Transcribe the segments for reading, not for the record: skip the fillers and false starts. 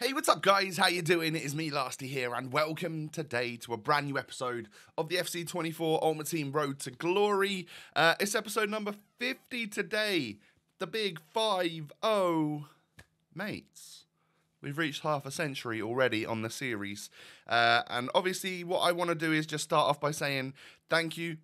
Hey, what's up guys? How you doing? It is me, Lasty here, and welcome today to a brand new episode of the FC24 Ultimate Team Road to Glory. It's episode number 50 today, the big 5-0. Mates, we've reached half a century already on the series, and obviously what I want to do is just start off by saying thank you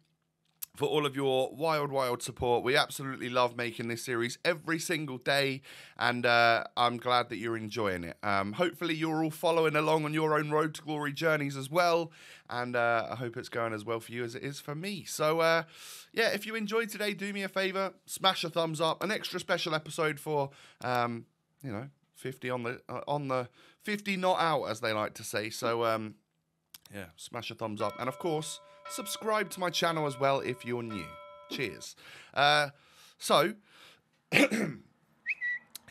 for all of your wild support. We absolutely love making this series every single day, and I'm glad that you're enjoying it. Hopefully you're all following along on your own road to glory journeys as well, and I hope it's going as well for you as it is for me. So yeah, if you enjoyed today, do me a favor, smash a thumbs up. An extra special episode for 50 on the 50 not out, as they like to say. So yeah, smash a thumbs up, and of course subscribe to my channel as well if you're new. Cheers. So, it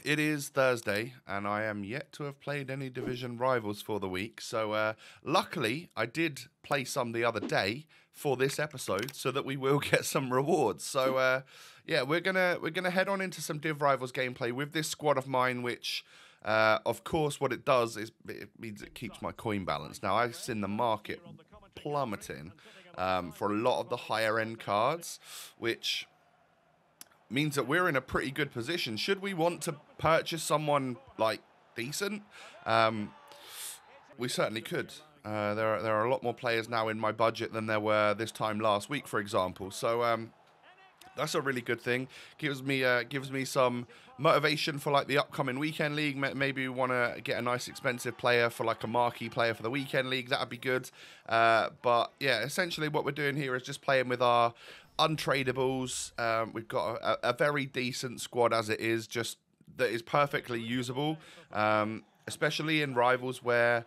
is Thursday, and I am yet to have played any Division Rivals for the week. So, luckily, I did play some the other day for this episode, so that we will get some rewards. So, yeah, we're gonna head on into some Div Rivals gameplay with this squad of mine, which, of course, what it does is it means it keeps my coin balance. Now, I've seen the market plummeting for a lot of the higher end cards, which means that we're in a pretty good position. Should we want to purchase someone like decent, we certainly could. There are a lot more players now in my budget than there were this time last week, for example. So that's a really good thing. Gives me some motivation for like the upcoming weekend league. Maybe we want to get a nice expensive player for like a marquee player for the weekend league. That'd be good. But yeah, essentially what we're doing here is just playing with our untradables. We've got a very decent squad as it is, just that is perfectly usable, especially in rivals where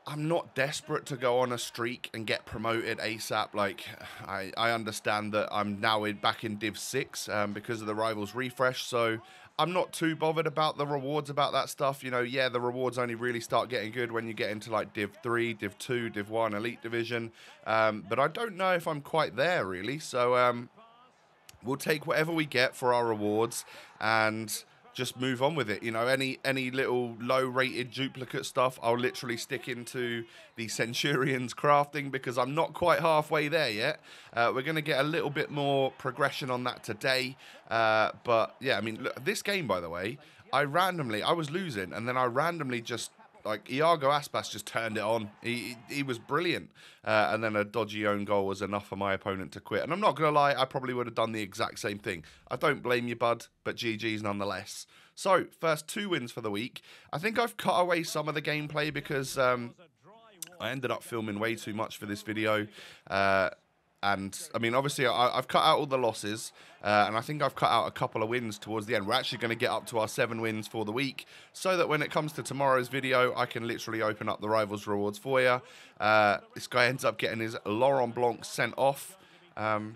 I'm not desperate to go on a streak and get promoted ASAP. Like, I understand that I'm now back in Div 6 because of the Rivals refresh, so I'm not too bothered about the rewards, about that stuff. You know, yeah, the rewards only really start getting good when you get into, like, Div 3, Div 2, Div 1, Elite Division. But I don't know if I'm quite there, really. So, we'll take whatever we get for our rewards and just move on with it. You know, any little low-rated duplicate stuff, I'll literally stick into the Centurions crafting because I'm not quite halfway there yet. We're going to get a little bit more progression on that today. But, yeah, I mean, look, this game, by the way, I was losing, and then I randomly just, like, Iago Aspas just turned it on. He was brilliant. And then a dodgy own goal was enough for my opponent to quit. And I'm not going to lie, I probably would have done the exact same thing. I don't blame you, bud, but GG's nonetheless. So, first 2 wins for the week. I think I've cut away some of the gameplay because I ended up filming way too much for this video. And, I mean, obviously, I've cut out all the losses, and I think I've cut out a couple of wins towards the end. We're actually going to get up to our 7 wins for the week, so that when it comes to tomorrow's video, I can literally open up the Rivals rewards for you. This guy ends up getting his Laurent Blanc sent off. I've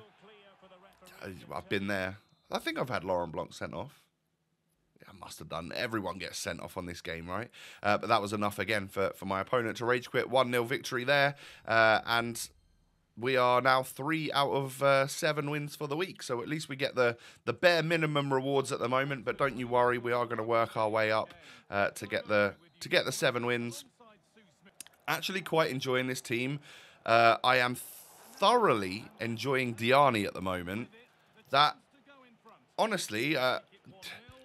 been there. I think I've had Laurent Blanc sent off. I must have done. Everyone gets sent off on this game, right? But that was enough, again, for my opponent to rage quit. 1-0 victory there, and we are now 3 out of 7 wins for the week, so at least we get the bare minimum rewards at the moment. But don't you worry, we are going to work our way up to get the 7 wins. Actually, quite enjoying this team. I am thoroughly enjoying Diani at the moment. That, honestly,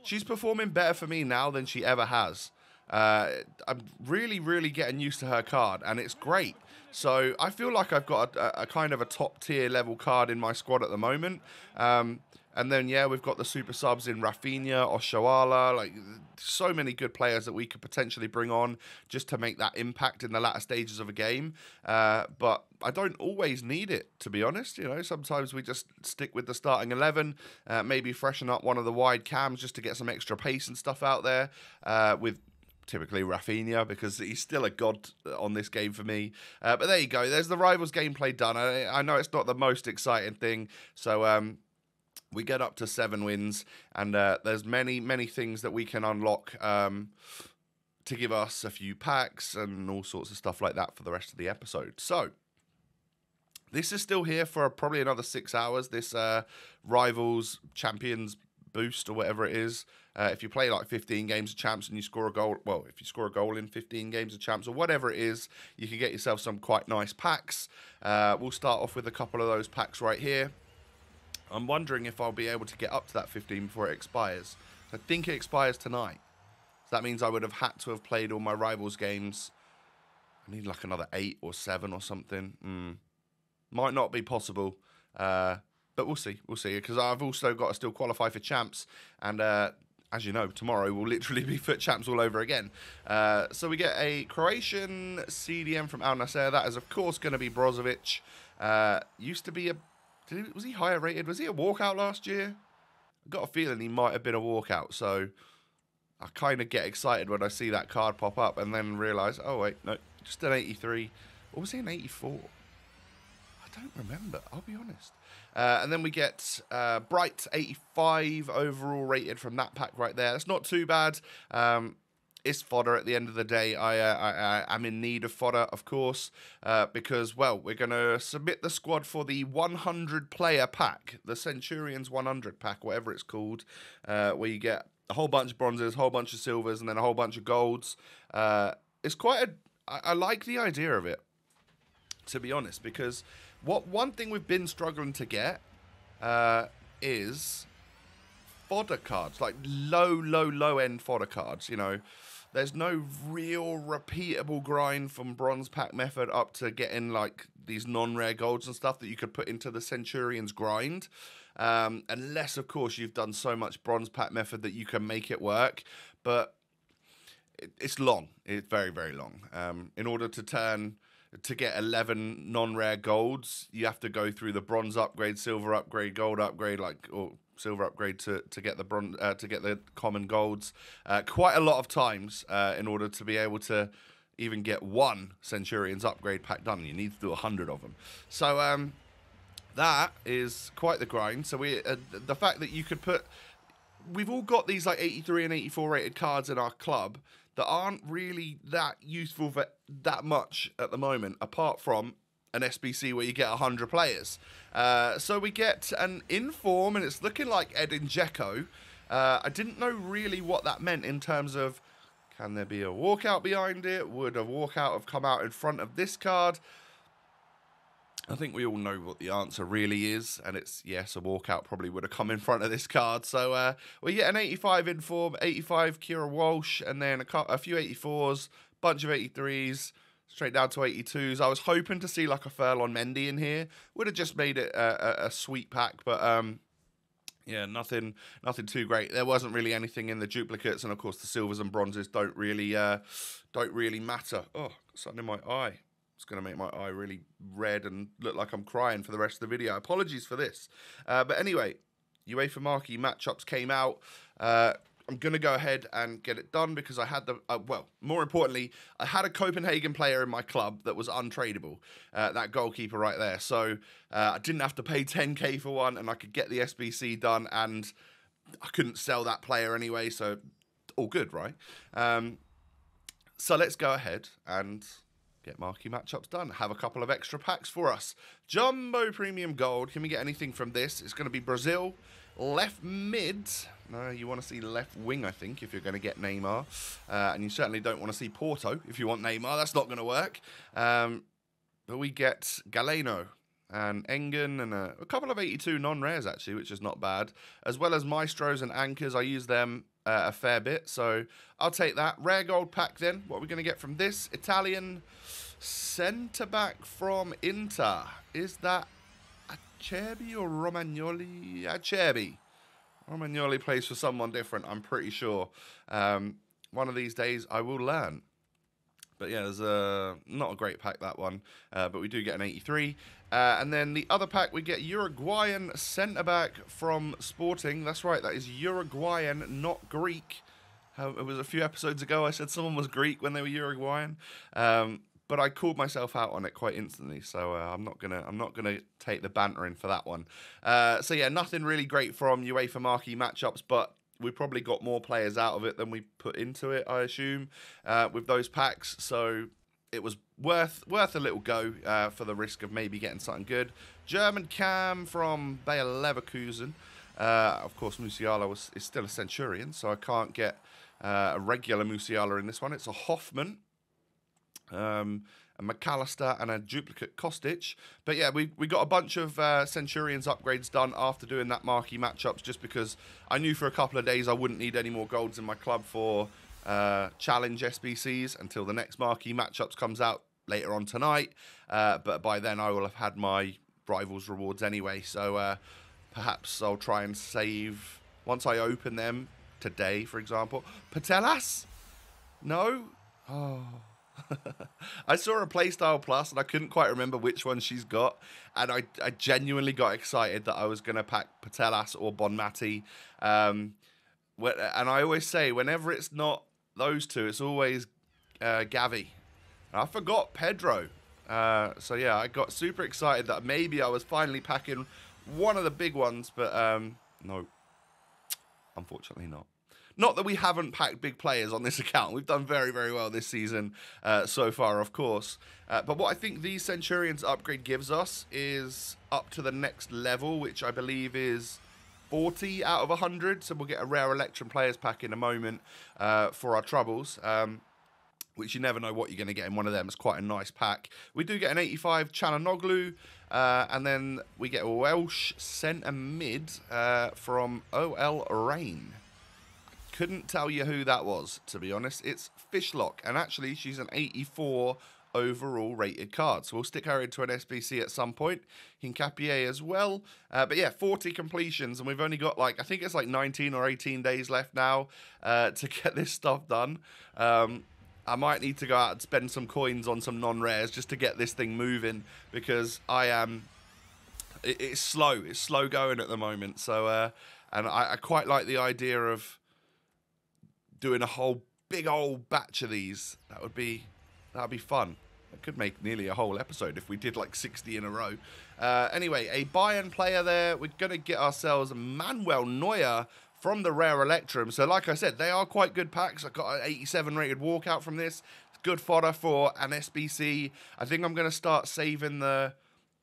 she's performing better for me now than she ever has. I'm really getting used to her card, and it's great. So I feel like I've got a kind of a top tier level card in my squad at the moment. And then, yeah, we've got the super subs in Rafinha, Oshoala, like so many good players that we could potentially bring on just to make that impact in the latter stages of a game. But I don't always need it, to be honest. You know, sometimes we just stick with the starting 11, maybe freshen up one of the wide cams just to get some extra pace and stuff out there with typically Rafinha, because he's still a god on this game for me. But there you go. There's the Rivals gameplay done. I know it's not the most exciting thing, so we get up to 7 wins, and there's many things that we can unlock to give us a few packs and all sorts of stuff like that for the rest of the episode. So this is still here for probably another 6 hours, this Rivals Champions boost or whatever it is. If you play like 15 games of champs and you score a goal, well, if you score a goal in 15 games of champs or whatever it is, you can get yourself some quite nice packs. We'll start off with a couple of those packs right here. I'm wondering if I'll be able to get up to that 15 before it expires. I think it expires tonight. So that means I would have had to have played all my Rivals games. I need like another 8 or 7 or something. Might not be possible. But we'll see. We'll see. Because I've also got to still qualify for champs. And as you know, tomorrow will literally be FUT champs all over again. So we get a Croatian CDM from Al Nassr. That is, of course, going to be Brozovic. Used to be a... Was he higher rated? Was he a walkout last year? I got a feeling he might have been a walkout. So I kind of get excited when I see that card pop up and then realise, oh, wait, no, just an 83. Or was he an 84? I don't remember, I'll be honest. And then we get Bright 85 overall rated from that pack right there. That's not too bad. It's fodder at the end of the day. I'm in need of fodder, of course, because, well, we're going to submit the squad for the 100-player pack, the Centurions 100 pack, whatever it's called, where you get a whole bunch of bronzes, a whole bunch of silvers, and then a whole bunch of golds. It's quite I like the idea of it, to be honest, because one thing we've been struggling to get is fodder cards, like low-end fodder cards, you know. There's no real repeatable grind from bronze pack method up to getting like these non-rare golds and stuff that you could put into the Centurions grind. Unless, of course, you've done so much bronze pack method that you can make it work. But it's long. It's very, very long. In order to get 11 non-rare golds, you have to go through the bronze upgrade, silver upgrade, gold upgrade, or silver upgrade to get the bronze to get the common golds. Quite a lot of times in order to be able to even get one Centurions upgrade pack done. You need to do 100 of them. So that is quite the grind. So the fact that you could put, we've all got these like 83 and 84 rated cards in our club that aren't really that useful for that much at the moment, apart from an SBC where you get 100 players. So we get an inform, and it's looking like Edin Dzeko. I didn't know really what that meant in terms of, can there be a walkout behind it? Would a walkout have come out in front of this card? I think we all know what the answer really is, and it's yes, a walkout probably would have come in front of this card. So we get an 85 inform, 85 Kira Walsh, and then a few 84s, bunch of 83s, straight down to 82s. I was hoping to see like a Furlong Mendy in here. Would have just made it a sweet pack, but yeah, nothing too great. There wasn't really anything in the duplicates, and of course the silvers and bronzes don't really matter. Oh, got something in my eye. It's going to make my eye really red and look like I'm crying for the rest of the video. Apologies for this. But anyway, UEFA Marquee matchups came out. I'm going to go ahead and get it done because I had the, well, more importantly, I had a Copenhagen player in my club that was untradeable, that goalkeeper right there. So I didn't have to pay 10k for one, and I could get the SBC done, and I couldn't sell that player anyway, so all good, right? So let's go ahead and get marquee matchups done. Have a couple of extra packs for us. Jumbo Premium Gold. Can we get anything from this? It's going to be Brazil. Left mid. No, you want to see left wing, I think, if you're going to get Neymar. And you certainly don't want to see Porto if you want Neymar. That's not going to work. But we get Galeno and Engen and a couple of 82 non-rares, actually, which is not bad. As well as Maestros and Anchors. I use them a fair bit, so I'll take that. Rare gold pack then. What are we going to get from this? Italian centre-back from Inter. Is that Acerbi or Romagnoli? Acerbi. Romagnoli plays for someone different, I'm pretty sure. One of these days I will learn. But yeah, there's not a great pack, that one. But we do get an 83. And then the other pack, we get Uruguayan centre-back from Sporting. That's right, that is Uruguayan, not Greek. It was a few episodes ago I said someone was Greek when they were Uruguayan. But I called myself out on it quite instantly, so I'm not gonna take the bantering for that one. So yeah, nothing really great from UEFA Marquee matchups, but we probably got more players out of it than we put into it, I assume, with those packs. So it was worth a little go for the risk of maybe getting something good. German Cam from Bayer Leverkusen. Of course, Musiala is still a Centurion, so I can't get a regular Musiala in this one. It's a Hoffman, a McAllister, and a duplicate Kostic. But yeah, we got a bunch of Centurions upgrades done after doing that marquee matchups, just because I knew for a couple of days I wouldn't need any more golds in my club for challenge SBCs until the next marquee matchups comes out later on tonight. But by then I will have had my Rivals rewards anyway, so perhaps I'll try and save once I open them today, for example. Patelas? No? Oh. I saw a Playstyle Plus and I couldn't quite remember which one she's got, and I genuinely got excited that I was going to pack Patelas or Bonmati. And I always say, whenever it's not those two, it's always Gavi. And I forgot Pedro. So yeah, I got super excited that maybe I was finally packing one of the big ones, but no, unfortunately not. Not that we haven't packed big players on this account. We've done very, very well this season so far, of course. But what I think the Centurions upgrade gives us is up to the next level, which I believe is 40 out of 100. So we'll get a rare Electrum players pack in a moment for our troubles. Which you never know what you're going to get in one of them. It's quite a nice pack. We do get an 85 Chalanoglu, and then we get a Welsh centre mid from OL Rain. Couldn't tell you who that was, to be honest. It's Fishlock, and actually she's an 84 overall rated card. So we'll stick her into an SBC at some point. Hincapié as well. But yeah, 40 completions, and we've only got like, I think it's like 19 or 18 days left now to get this stuff done. I might need to go out and spend some coins on some non-rares just to get this thing moving, because it's slow. It's slow going at the moment. So, and I quite like the idea of doing a whole big old batch of these. That'd be fun. It could make nearly a whole episode if we did like 60 in a row. Anyway, a Bayern player there. We're going to get ourselves Manuel Neuer from the rare Electrum. So like I said, they are quite good packs. I got an 87 rated walkout from this. It's good fodder for an SBC. I think I'm going to start saving the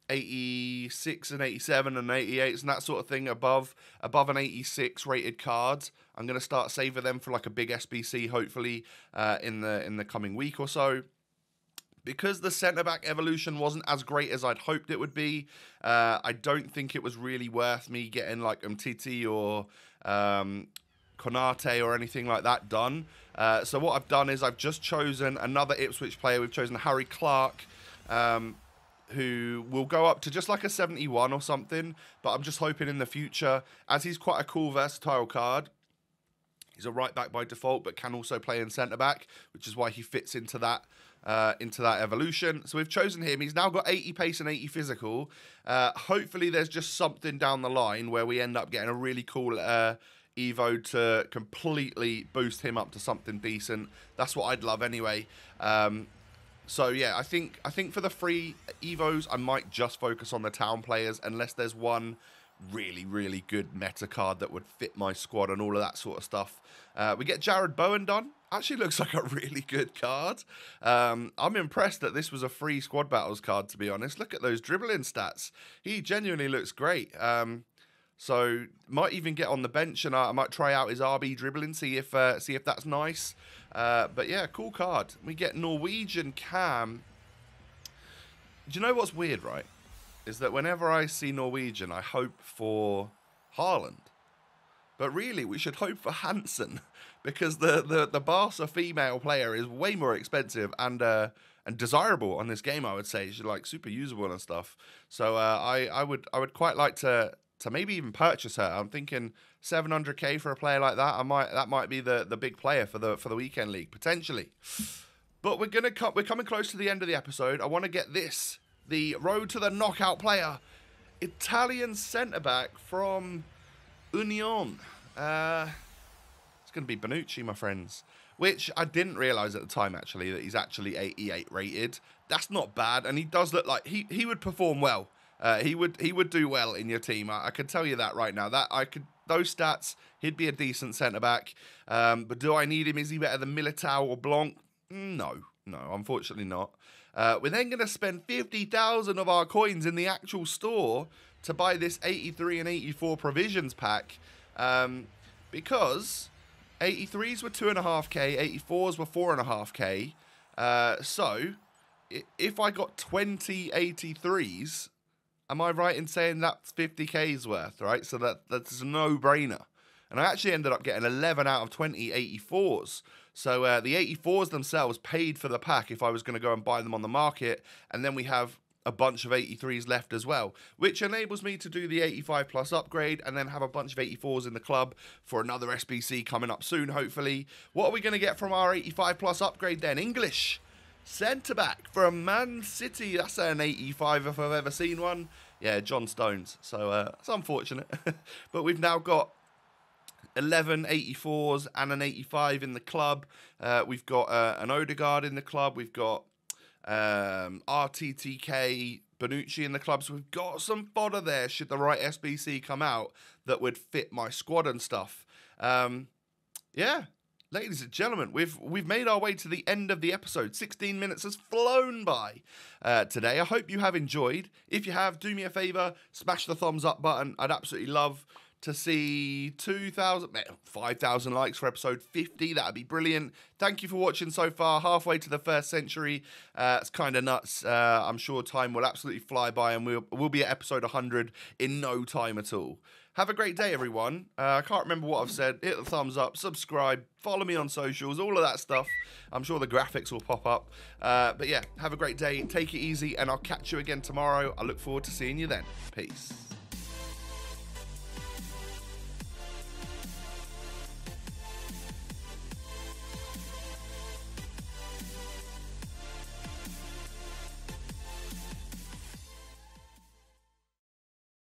86 and 87 and 88s and that sort of thing above an 86 rated card. I'm going to start saving them for like a big SBC, hopefully in the coming week or so. Because the centre-back evolution wasn't as great as I'd hoped it would be, I don't think it was really worth me getting like Umtiti or Konate or anything like that done. So what I've done is I've just chosen another Ipswich player. We've chosen Harry Clark, who will go up to just like a 71 or something. But I'm just hoping in the future, as he's quite a cool, versatile card, he's a right back by default, but can also play in centre back, which is why he fits into that evolution. So we've chosen him. He's now got 80 pace and 80 physical. Hopefully there's just something down the line where we end up getting a really cool Evo to completely boost him up to something decent. That's what I'd love anyway. So yeah, I think for the free Evos, I might just focus on the town players unless there's one really, really good meta card that would fit my squad and all of that sort of stuff. We get Jared Bowen done. Actually looks like a really good card. I'm impressed that this was a free squad battles card, to be honest. Look at those dribbling stats. He genuinely looks great. So might even get on the bench and I might try out his RB dribbling, see if that's nice. But yeah, cool card. We get Norwegian Cam. Do you know what's weird, right? Is that whenever I see Norwegian, I hope for Haaland. But really, we should hope for Hansen, because the Barca female player is way more expensive and desirable on this game. I would say she's like super usable and stuff. So I would quite like to maybe even purchase her. I'm thinking 700k for a player like that. That might be the big player for the weekend league potentially. But we're coming close to the end of the episode. I want to get this, the road to the knockout player, Italian centre back from Union. It's going to be Bonucci, my friends. Which I didn't realise at the time, actually, that he's actually 88 rated. That's not bad, and he does look like he would perform well. He would do well in your team. I can tell you that right now. Those stats, he'd be a decent centre back. But do I need him? Is he better than Militao or Blanc? No, unfortunately not. We're then going to spend 50,000 of our coins in the actual store to buy this 83 and 84 provisions pack, because 83s were 2.5k, 84s were 4.5k. So if I got 20 83s, am I right in saying that's 50k's worth, right? So that's a no-brainer. And I actually ended up getting 11 out of 20 84s. So the 84s themselves paid for the pack if I was going to go and buy them on the market. And then we have a bunch of 83s left as well, which enables me to do the 85 plus upgrade and then have a bunch of 84s in the club for another SBC coming up soon, hopefully. What are we going to get from our 85 plus upgrade then? English centre-back from Man City. That's an 85 if I've ever seen one. Yeah, John Stones. So it's unfortunate. But we've now got 11 84s and an 85 in the club. We've got an Odegaard in the club. We've got RTTK, Bonucci in the club. So we've got some fodder there should the right SBC come out that would fit my squad and stuff. Yeah, ladies and gentlemen, we've made our way to the end of the episode. 16 minutes has flown by today. I hope you have enjoyed. If you have, do me a favor, smash the thumbs up button. I'd absolutely love to see 5,000 likes for episode 50. That'd be brilliant. Thank you for watching so far. Halfway to the first century. It's kind of nuts. I'm sure time will absolutely fly by, and we'll be at episode 100 in no time at all. Have a great day, everyone. I can't remember what I've said. Hit the thumbs up, subscribe, follow me on socials, all of that stuff. I'm sure the graphics will pop up. But yeah, have a great day. Take it easy, and I'll catch you again tomorrow. I look forward to seeing you then. Peace.